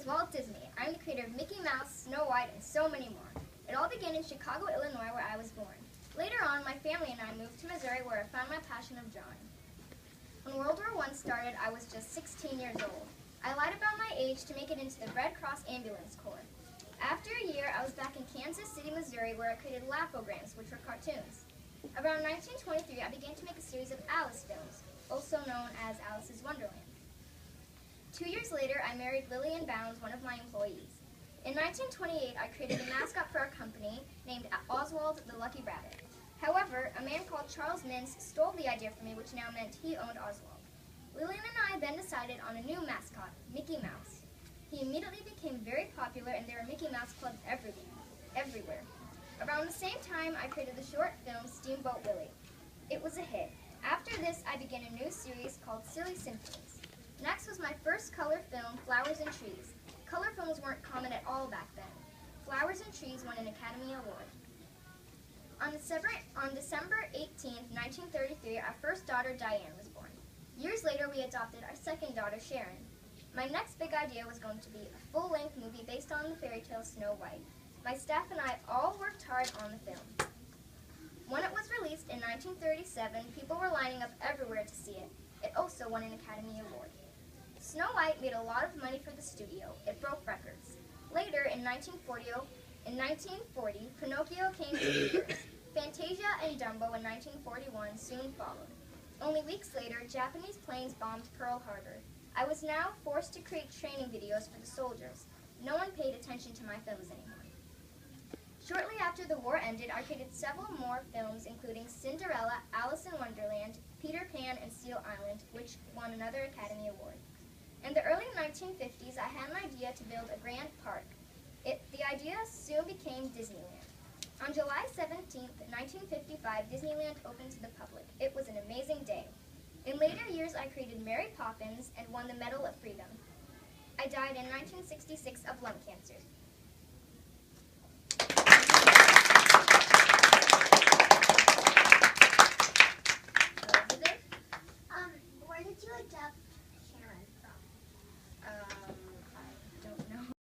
Walt Disney. I'm the creator of Mickey Mouse, Snow White, and so many more. It all began in Chicago, Illinois, where I was born. Later on, my family and I moved to Missouri, where I found my passion of drawing. When World War I started, I was just 16 years old. I lied about my age to make it into the Red Cross Ambulance Corps. After a year, I was back in Kansas City, Missouri, where I created Lapograms, which were cartoons. Around 1923, I began to make a series of Alice films, also known as Alice's Wonderland. 2 years later, I married Lillian Bounds, one of my employees. In 1928, I created a mascot for our company named Oswald the Lucky Rabbit. However, a man called Charles Mintz stole the idea from me, which now meant he owned Oswald. Lillian and I then decided on a new mascot, Mickey Mouse. He immediately became very popular, and there were Mickey Mouse clubs everywhere. Around the same time, I created the short film Steamboat Willie. It was a hit. After this, I began a new series called Silly Symphonies. Next was my first color film, Flowers and Trees. Color films weren't common at all back then. Flowers and Trees won an Academy Award. On December 18, 1933, our first daughter, Diane, was born. Years later, we adopted our second daughter, Sharon. My next big idea was going to be a full-length movie based on the fairy tale Snow White. My staff and I all worked hard on the film. When it was released in 1937, people were lining up everywhere to see it. It also won an Academy Award. Snow White made a lot of money for the studio. It broke records. Later, in 1940, Pinocchio came to theaters. Fantasia and Dumbo in 1941 soon followed. Only weeks later, Japanese planes bombed Pearl Harbor. I was now forced to create training videos for the soldiers. No one paid attention to my films anymore. Shortly after the war ended, I created several more films, including Cinderella, Alice in Wonderland, Peter Pan, and Seal Island, which won another Academy Award. In the early 1950s, I had an idea to build a grand park. The idea soon became Disneyland. On July 17, 1955, Disneyland opened to the public. It was an amazing day. In later years, I created Mary Poppins and won the Medal of Freedom. I died in 1966 of lung cancer.